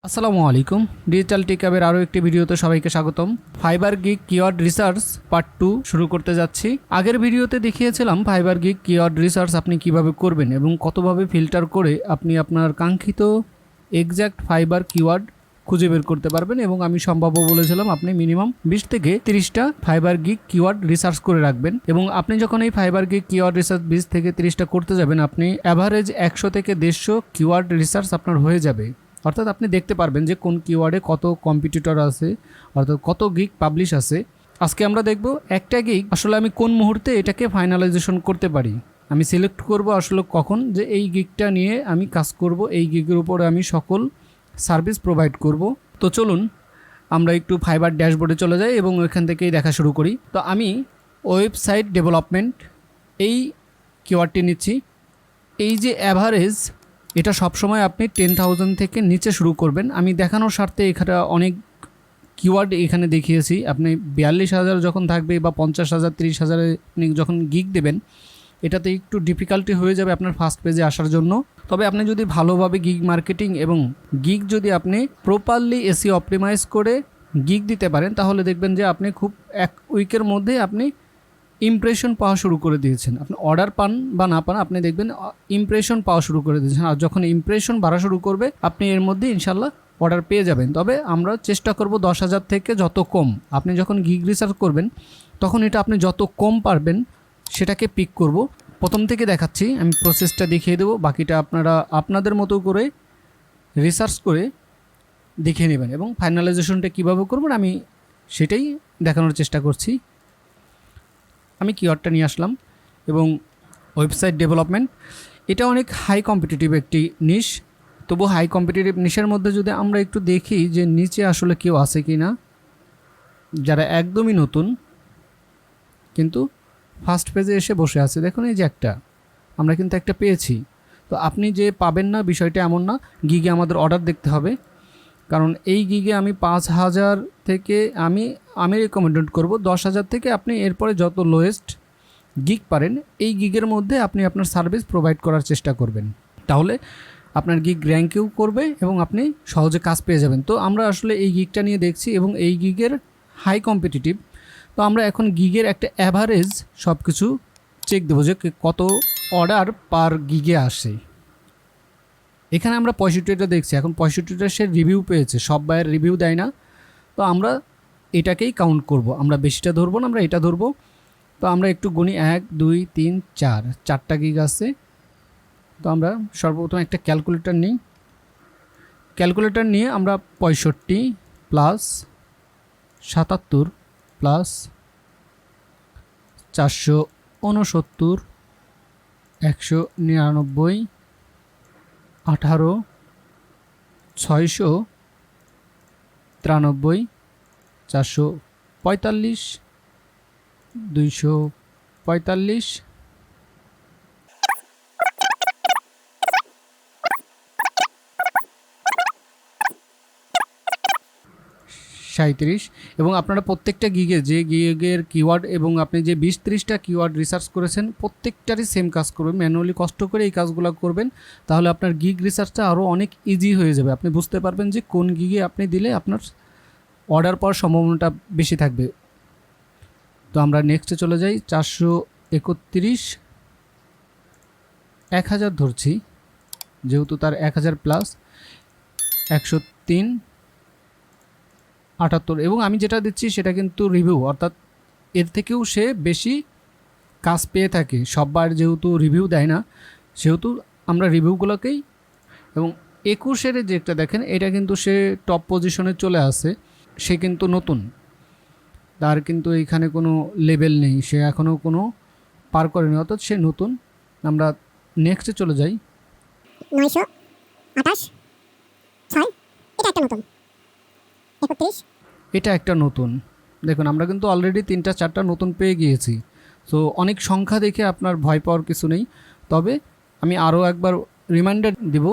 আসসালামু আলাইকুম। ডিজিটাল টেকআপের আরও একটি ভিডিওতে সবাইকে স্বাগতম। Fibre gig keyword research part 2 শুরু করতে যাচ্ছি। আগের ভিডিওতে দেখিয়েছিলাম ফাইবার গিগ কিওয়ার্ড রিসার্চ আপনি কিভাবে করবেন এবং কতভাবে ফিল্টার করে আপনি আপনার কাঙ্ক্ষিত এক্স্যাক্ট ফাইবার কিওয়ার্ড খুঁজে বের করতে পারবেন, এবং আমি সম্ভাব্য বলেছিলাম আপনি মিনিমাম 20 থেকে 30টা ফাইবার গিগ কিওয়ার্ড রিসার্চ করে রাখবেন। এবং আপনি যখন এই ফাইবার গিগ কিওয়ার্ড রিসার্চ 20 থেকে 30টা করতে যাবেন, আপনি অ্যাভারেজ 100 থেকে 150 কিওয়ার্ড রিসার্চ আপনার হয়ে যাবে। অর্থাৎ আপনি দেখতে পারবেন যে কোন কিওয়ার্ডে কত কম্পিটিটর আছে, অর্থাৎ কত গিগ পাবলিশ আছে। আজকে আমরা দেখব একটা গিগ আসলে আমি কোন মুহূর্তে এটাকে ফাইনালাইজেশন করতে পারি। আমি সিলেক্ট করব আসলে কখন যে এই গিগটা নিয়ে আমি কাজ করব, এই গিগের উপরে আমি সকল সার্ভিস প্রোভাইড করব। তো চলুন আমরা একটু ফাইবার ড্যাশবোর্ডে চলে যাই এবং ওইখান থেকেই দেখা শুরু করি। তো আমি ওয়েবসাইট ডেভেলপমেন্ট এই কিওয়ার্ডটি নিচ্ছি। এই যে অ্যাভারেজ, এটা সবসময় আপনি 10,000 থেকে নিচে শুরু করবেন। আমি দেখানোর স্বার্থে এখানে অনেক কিওয়ার্ড এখানে দেখিয়েছি। আপনি 42,000 যখন থাকবে বা 50,000 30,000 আপনি যখন গিগ দেবেন, এটাতে একটু ডিফিকাল্টি হয়ে যাবে আপনার ফার্স্ট পেজে আসার জন্য। তবে আপনি যদি ভালোভাবে গিগ মার্কেটিং এবং গিগ যদি আপনি প্রপারলি এসইও অপটিমাইজ করে গিগ দিতে পারেন, তাহলে দেখবেন যে আপনি খুব এক উইকের মধ্যে আপনি ইমপ্রেশন পাওয়া শুরু করে দিয়েছেন। আপনি অর্ডার পান বা না পান, আপনি দেখবেন ইমপ্রেশন পাওয়া শুরু করে দিয়েছেন। আর যখন ইমপ্রেশন বাড়া শুরু করবে, আপনি এর মধ্যে ইনশাল্লাহ অর্ডার পেয়ে যাবেন। তবে আমরা চেষ্টা করব 10,000 থেকে যত কম। আপনি যখন গিগ রিসার্চ করবেন, তখন এটা আপনি যত কম পারবেন সেটাকে পিক করব। প্রথম থেকে দেখাচ্ছি, আমি প্রসেসটা দেখিয়ে দেবো, বাকিটা আপনারা আপনাদের মতো করে রিসার্চ করে দেখে নেবেন এবং ফাইনালাইজেশনটা কীভাবে করবেন আমি সেটাই দেখানোর চেষ্টা করছি। আমি কিওয়ার্ডটা নিয়ে আসলাম এবং ওয়েবসাইট ডেভেলপমেন্ট, এটা অনেক হাই কম্পিটিটিভ একটি নিশ। তবু হাই কম্পিটিটিভ নিশের মধ্যে যদি আমরা একটু দেখি যে নিচে আসলে কেউ আছে কি না, যারা একদমই নতুন কিন্তু ফার্স্ট পেজে এসে বসে আছে। দেখুন এই যে আমরা কিন্তু একটা পেয়েছি। তো আপনি যে পাবেন না বিষয়টা এমন না। গিগে আমাদের অর্ডার দেখতে হবে, কারণ এই গিগে আমি 5,000 থেকে আমি রেকমেন্ড করব 10,000 থেকে আপনি এরপরে যত লোয়েস্ট গিগ পারেন এই গিগের মধ্যে আপনি আপনার সার্ভিস প্রোভাইড করার চেষ্টা করবেন। তাহলে আপনার গিগ র্যাঙ্কেও করবে এবং আপনি সহজে কাজ পেয়ে যাবেন। তো আমরা আসলে এই গিগটা নিয়ে দেখছি এবং এই গিগের হাই কম্পিটিটিভ। তো আমরা এখন গিগের একটা অ্যাভারেজ সব কিছু চেক দেবো যে কত অর্ডার পার গিগে আসে। এখানে আমরা 65টা দেখছি। এখন 65টা সে রিভিউ পেয়েছে, সব বায়ের রিভিউ দেয় না। তো আমরা এটাকেই কাউন্ট করব, আমরা বেশিটা ধরবো না, আমরা এটা ধরবো। তো আমরা একটু গুনি 1 2 3 4, 4টা গিগ আছে। তো আমরা সর্বপ্রথম একটা ক্যালকুলেটর নিই। ক্যালকুলেটর নিয়ে আমরা 65 প্লাস 77 প্লাস 469 199 18 693 445 245 37। এবং আপনারা প্রত্যেকটা গিগে যে গিগের কিওয়ার্ড এবং আপনি যে 20-30টা কিওয়ার্ড রিসার্চ করেছেন প্রত্যেকটারই সেম কাজ করবেন। ম্যানুয়ালি কষ্ট করে এই কাজগুলো করবেন, তাহলে আপনার গিগ রিসার্চটা আরও অনেক ইজি হয়ে যাবে। আপনি বুঝতে পারবেন যে কোন গিগে আপনি দিলে আপনার অর্ডার পাওয়ার সম্ভাবনাটা বেশি থাকবে। তো আমরা নেক্সটে চলে যাই। 431 1000 ধরছি, যেহেতু তার 1000 প্লাস 103 78। এবং আমি যেটা দিচ্ছি সেটা কিন্তু রিভিউ, অর্থাৎ এর থেকেও সে বেশি কাজ পেয়ে থাকে। সববার যেহেতু রিভিউ দেয় না, সেহেতু আমরা রিভিউগুলোকেই। এবং 21-এর যেটা দেখেন, এটা কিন্তু সে টপ পজিশনে চলে আসে। সে কিন্তু নতুন, তার কিন্তু এখানে কোনো লেভেল নেই, সে এখনও কোনো পার করেনি, অর্থাৎ সে নতুন। আমরা নেক্সটে চলে যাই। 928 6, এটা একটা নতুন 31। এটা একটা নতুন। দেখুন আমরা কিন্তু অলরেডি 3টা 4টা নতুন পেয়ে গিয়েছি। সো অনেক সংখ্যা দেখে আপনার ভয় পাওয়ার কিছু নেই। তবে আমি আরও একবার রিমাইন্ডার দিব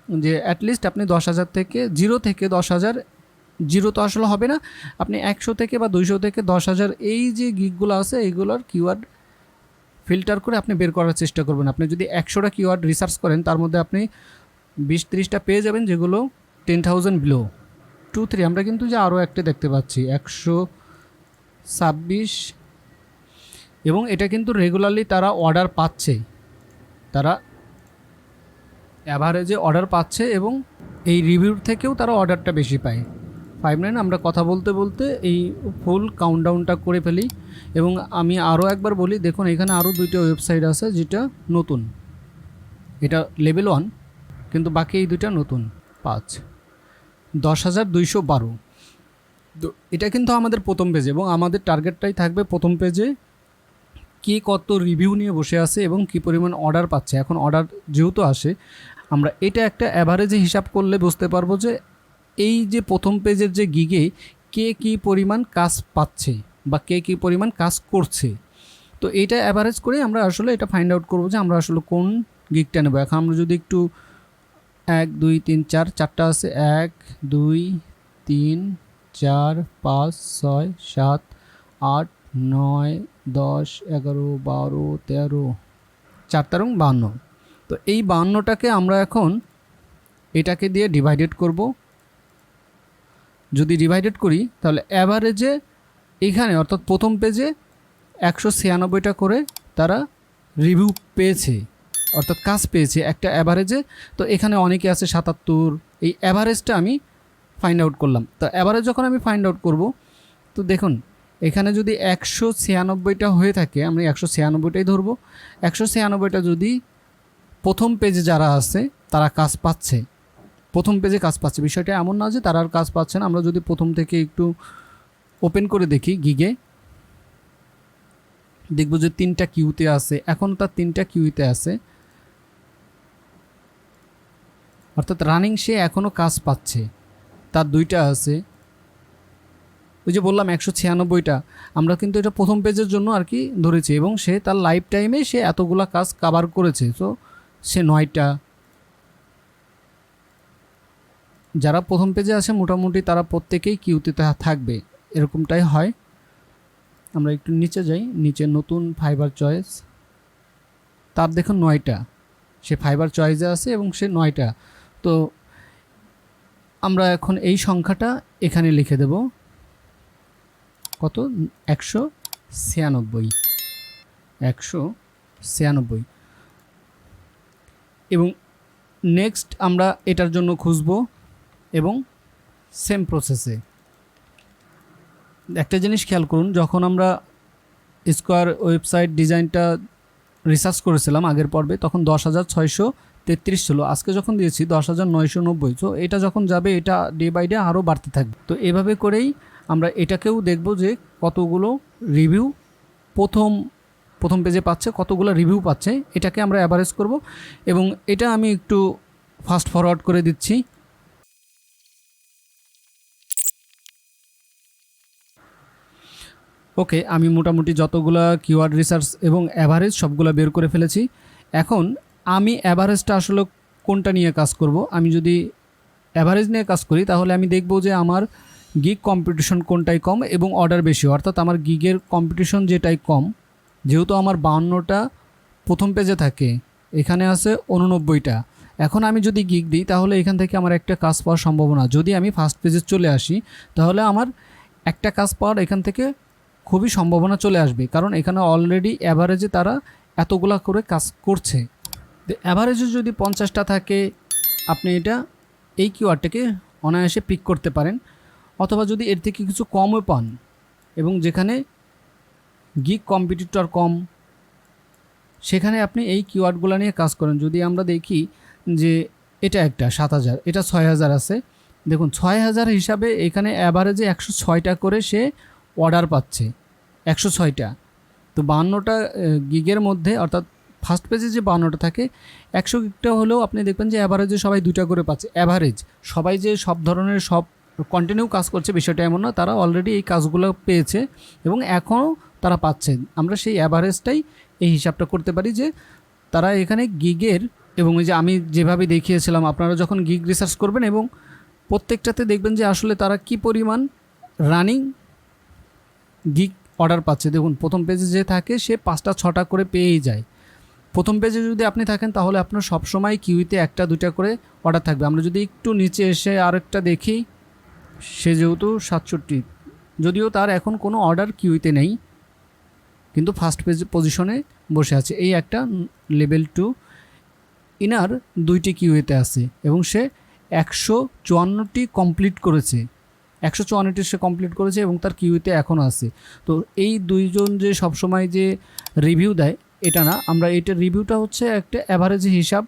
যে অ্যাটলিস্ট আপনি 10,000 থেকে 0 থেকে 10,000, 0 তো আসলে হবে না, আপনি 100 থেকে বা 200 থেকে 10,000 এই যে গিগগুলো আছে এইগুলোর কিওয়ার্ড ফিল্টার করে আপনি বের করার চেষ্টা করবেন। আপনি যদি 100টা কিওয়ার্ড রিসার্চ করেন, তার মধ্যে আপনি 20-30টা পেয়ে যাবেন যেগুলো 10,000 বিলো 2-3 আমরা কিন্তু যে আরও একটা দেখতে পাচ্ছি 126 এবং এটা কিন্তু রেগুলারলি তারা অর্ডার পাচ্ছে, তারা অ্যাভারেজে অর্ডার পাচ্ছে এবং এই রিভিউর থেকেও তারা অর্ডারটা বেশি পায়। 5-9 আমরা কথা বলতে বলতে এই ফুল কাউন্টডাউনটা করে ফেলি এবং আমি আরও একবার বলি, দেখুন এখানে আরও 2টা ওয়েবসাইট আছে যেটা নতুন, এটা লেভেল 1 কিন্তু বাকি এই 2টা নতুন। 10,212 তো এটা কিন্তু আমাদের প্রথম পেজ এবং আমাদের টার্গেটটাই থাকবে প্রথম পেজে কে কত রিভিউ নিয়ে বসে আছে এবং কি পরিমাণ অর্ডার পাচ্ছে। এখন অর্ডার যেহেতু আসে, আমরা এটা একটা অ্যাভারেজে হিসাব করলে বুঝতে পারবো যে এই যে প্রথম পেজের যে গিগে কে কী পরিমাণ কাজ পাচ্ছে বা কে কী পরিমাণ কাজ করছে। তো এইটা অ্যাভারেজ করে আমরা আসলে এটা ফাইন্ড আউট করবো যে আমরা আসলে কোন গিগটা নেব। এখন আমরা যদি একটু 1 2 3 4 4টা আছে, 1 2 3 4 5 6 7 8 9 10 11 12 13 4-52। তো এই 52টাকে আমরা এখন এটাকে দিয়ে ডিভাইডেড করব। যদি ডিভাইডেড করি তাহলে অ্যাভারেজে এখানে অর্থাৎ প্রথম পেজে 196টা করে তারা রিভিউ পেয়েছে, অর্থাৎ কাজ পেয়েছে একটা অ্যাভারেজে। তো এখানে অনেকে আছে 77, এই অ্যাভারেজটা আমি ফাইন্ড আউট করলাম। তো অ্যাভারেজ যখন আমি ফাইন্ড আউট করব, তো দেখুন এখানে যদি 196টা হয়ে থাকে, আমি 196টাই ধরবো। 196টা যদি প্রথম পেজে যারা আছে তারা কাজ পাচ্ছে, প্রথম পেজে কাজ পাচ্ছে, বিষয়টা এমন না যে তারা আর কাজ পাচ্ছে না। আমরা যদি প্রথম থেকে একটু ওপেন করে দেখি গিগে, দেখব যে 3টা কিউতে আছে, এখন তার 3টা কিউতে আছে, অর্থাৎ রানিং সে এখনও কাজ পাচ্ছে, তার 2টা আছে। ওই যে বললাম 196টা, আমরা কিন্তু এটা প্রথম পেজের জন্য আর কি ধরেছি এবং সে তার লাইফ টাইমে সে এতগুলা কাজ কভার করেছে। তো সে 9টা, যারা প্রথম পেজে আছে মোটামুটি তারা প্রত্যেকেই কিউতে থাকবে, এরকমটাই হয়। আমরা একটু নিচে যাই, নিচে নতুন ফাইবার চয়েস, তার দেখুন 9টা, সে ফাইবার চয়েসে আছে এবং সে 9টা। তো আমরা এখন এই সংখ্যাটা এখানে লিখে দেব, কত 196 এবং নেক্সট আমরা এটার জন্য খুঁজব এবং সেম প্রসেসে একটা জিনিস খেয়াল করুন, যখন আমরা স্কোয়ার ওয়েবসাইট ডিজাইনটা রিসার্চ করেছিলাম আগের পর্বে তখন 10,633 ছিল, আজকে যখন দিয়েছি 10,990। তো এটা যখন যাবে এটা ডে বাই ডে আরও বাড়তে থাকবে। তো এভাবে করেই আমরা এটাকেও দেখব যে কতগুলো রিভিউ প্রথম পেজে পাচ্ছে, কতগুলো রিভিউ পাচ্ছে, এটাকে আমরা অ্যাভারেজ করব এবং এটা আমি একটু ফাস্ট ফরওয়ার্ড করে দিচ্ছি। ওকে, আমি মোটামুটি যতগুলো কিওয়ার্ড রিসার্চ এবং অ্যাভারেজ সবগুলো বের করে ফেলেছি। এখন আমি অ্যাভারেজটা আসলে কোনটা নিয়ে কাজ করব। আমি যদি অ্যাভারেজ নিয়ে কাজ করি তাহলে আমি দেখব যে আমার গিগ কম্পিটিশন কোনটাই কম এবং অর্ডার বেশি, অর্থাৎ আমার গিগের কম্পিটিশন যেটাই কম। যেহেতু আমার 52টা প্রথম পেজে থাকে, এখানে আছে 89টা। এখন আমি যদি গিগ দিই তাহলে এখান থেকে আমার একটা কাজ পাওয়ার সম্ভাবনা, যদি আমি ফার্স্ট পেজে চলে আসি তাহলে আমার একটা কাজ পাওয়ার এখান থেকে খুবই সম্ভাবনা চলে আসবে, কারণ এখানে অলরেডি অ্যাভারেজে তারা এতগুলা করে কাজ করছে। অ্যাভারেজে যদি 50টা থাকে আপনি এটা এই কিওয়ার্ডটাকে অনায়াসে পিক করতে পারেন, অথবা যদি এর থেকে কিছু কমও পান এবং যেখানে গিগ কম্পিটিটর কম সেখানে আপনি এই কিওয়ার্ডগুলো নিয়ে কাজ করেন। যদি আমরা দেখি যে এটা একটা 7,000, এটা 6,000 আছে, দেখুন 6,000 হিসাবে এখানে অ্যাভারেজে 106টা করে সে অর্ডার পাচ্ছে, 106টা। তো 52টা গিগের মধ্যে অর্থাৎ ফার্স্ট পেজে যে 52টা থাকে 100 গিগটা হলেও আপনি দেখবেন যে অ্যাভারেজে সবাই 2টা করে পাচ্ছে। অ্যাভারেজ সবাই যে সব ধরনের সব কন্টিনিউ কাজ করছে বিষয়টা এমন না, তারা অলরেডি এই কাজগুলো পেয়েছে এবং এখনও তারা পাচ্ছে। আমরা সেই অ্যাভারেজটাই এই হিসাবটা করতে পারি যে তারা এখানে গিগের, এবং এই যে আমি যেভাবে দেখিয়েছিলাম আপনারা যখন গিগ রিসার্চ করবেন এবং প্রত্যেকটাতে দেখবেন যে আসলে তারা কি পরিমাণ রানিং গিগ অর্ডার পাচ্ছে। দেখুন প্রথম পেজে যে থাকে সে 5টা 6টা করে পেয়েই যায়, প্রথম পেজে যদি আপনি থাকেন তাহলে আপনার সবসময় কিউইতে একটা দুইটা করে অর্ডার থাকবে। আমরা যদি একটু নিচে এসে আরেকটা দেখি, সে যেহেতু 67, যদিও তার এখন কোনো অর্ডার কিউইতে নেই, কিন্তু ফার্স্ট পেজ পজিশনে বসে আছে। এই একটা লেভেল 2 ইনার 2টি কিউইতে আছে এবং সে 154টি কমপ্লিট করেছে। 154টি সে কমপ্লিট করেছে এবং তার কিউইতে এখনও আছে। তো এই দুইজন যে সবসময় যে রিভিউ দেয় এটা না, আমরা এটার রিভিউটা হচ্ছে একটা অ্যাভারেজ হিসাব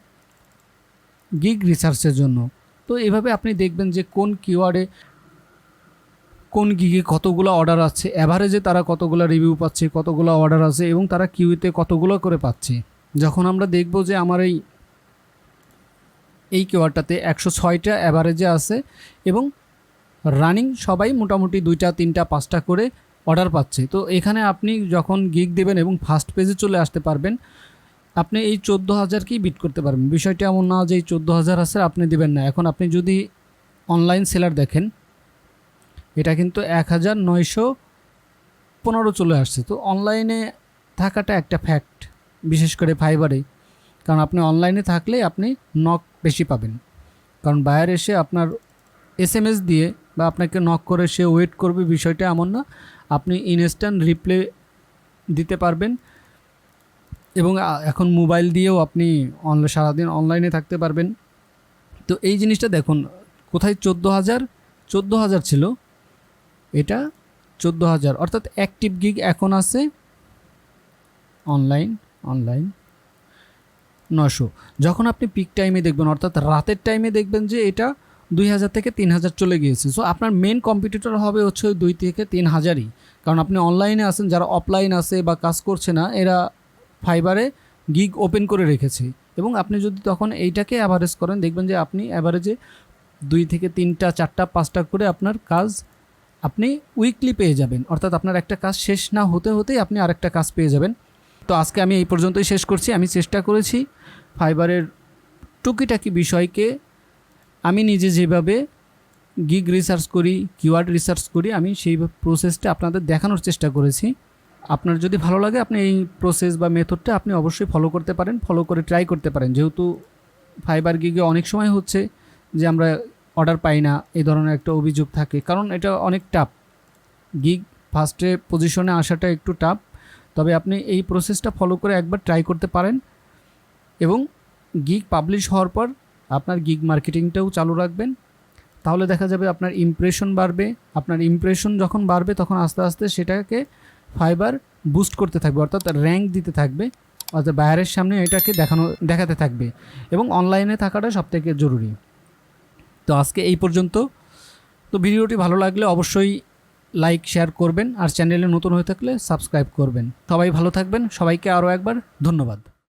গিগ রিসার্চের জন্য। তো এভাবে আপনি দেখবেন যে কোন কিওয়ার্ডে কোন গিগে কতগুলো অর্ডার আছে, অ্যাভারেজে তারা কতগুলো রিভিউ পাচ্ছে, কতগুলো অর্ডার আছে এবং তারা কিউইতে কতগুলো করে পাচ্ছে। যখন আমরা দেখব যে আমার এই কিওয়ার্ডটাতে 106টা অ্যাভারেজে আছে এবং রানিং সবাই মোটামুটি 2টা 3টা 5টা করে অর্ডার পাচ্ছে। তো এখানে আপনি যখন গিগ দেবেন এবং ফার্স্ট পেজে চলে আসতে পারবেন, আপনি এই 14,000কেই বিট করতে পারবেন। বিষয়টা এমন না যে এই 14,000 আছে আপনি দেবেন না। এখন আপনি যদি অনলাইন সেলার দেখেন, এটা কিন্তু 1915 চলে আসছে। তো অনলাইনে থাকাটা একটা ফ্যাক্ট, বিশেষ করে ফাইবারে, কারণ আপনি অনলাইনে থাকলে আপনি নক বেশি পাবেন। কারণ বায়ার এসে আপনার SMS দিয়ে বা আপনাকে নক করে সে ওয়েট করবে, বিষয়টা এমন না। আপনি ইনস্ট্যান্ট রিপ্লে দিতে পারবেন এবং এখন মোবাইল দিয়েও আপনি সারাদিন অনলাইনে থাকতে পারবেন। তো এই জিনিসটা দেখুন, কোথায় 14,000 ছিল, এটা 14,000, অর্থাৎ অ্যাক্টিভ গিগ এখন আছে অনলাইন 900। যখন আপনি পিক টাইমে দেখবেন, অর্থাৎ রাতের টাইমে দেখবেন যে এটা 2,000 থেকে 3,000 চলে গিয়েছে। সো আপনার মেন কম্পিটিটর হবে হচ্ছে ওই 2 থেকে 3,000ই। কারণ আপনি অনলাইনে আছেন, যারা অফলাইন আছে বা কাজ করছে না, এরা ফাইবারে গিগ ওপেন করে রেখেছে। এবং আপনি যদি তখন এইটাকে অ্যাভারেজ করেন, দেখবেন যে আপনি অ্যাভারেজে 2 থেকে 3টা 4টা 5টা করে আপনার কাজ আপনি উইকলি পেয়ে যাবেন। অর্থাৎ আপনার একটা কাজ শেষ না হতে হতেই আপনি আরেকটা কাজ পেয়ে যাবেন। তো আজকে আমি এই পর্যন্তই শেষ করছি। আমি চেষ্টা করেছি ফাইবারের টুকিটাকি বিষয়কে আমি নিজে যেভাবে গিগ রিসার্চ করি, কিওয়ার্ড রিসার্চ করি, আমি সেই প্রসেসটা আপনাদের দেখানোর চেষ্টা করেছি। আপনার যদি ভালো লাগে আপনি এই প্রসেস বা মেথডটা আপনি অবশ্যই ফলো করতে পারেন, ফলো করে ট্রাই করতে পারেন। যেহেতু ফাইবার গিগে অনেক সময় হচ্ছে যে আমরা অর্ডার পাই না, এই ধরনের একটা অভিযোগ থাকে, কারণ এটা অনেক টাফ। গিগ ফার্স্টে পজিশনে আসাটা একটু টাফ, তবে আপনি এই প্রসেসটা ফলো করে একবার ট্রাই করতে পারেন এবং গিগ পাবলিশ হওয়ার পর আপনার গিগ মার্কেটিংটাও চালু রাখবেন। তাহলে দেখা যাবে আপনার ইমপ্রেশন বাড়বে। আপনার ইমপ্রেশন যখন বাড়বে তখন আস্তে আস্তে সেটাকে ফাইবার বুস্ট করতে থাকবে, অর্থাৎ র্যাঙ্ক দিতে থাকবে, অর্থাৎ বাইরের সামনে এটাকে দেখাতে থাকবে। এবং অনলাইনে থাকাটা সবথেকে জরুরি। তো আজকে এই পর্যন্ত। তো ভিডিওটি ভালো লাগলে অবশ্যই লাইক শেয়ার করবেন, আর চ্যানেলে নতুন হয়ে থাকলে সাবস্ক্রাইব করবেন। সবাই ভালো থাকবেন, সবাইকে আরও একবার ধন্যবাদ।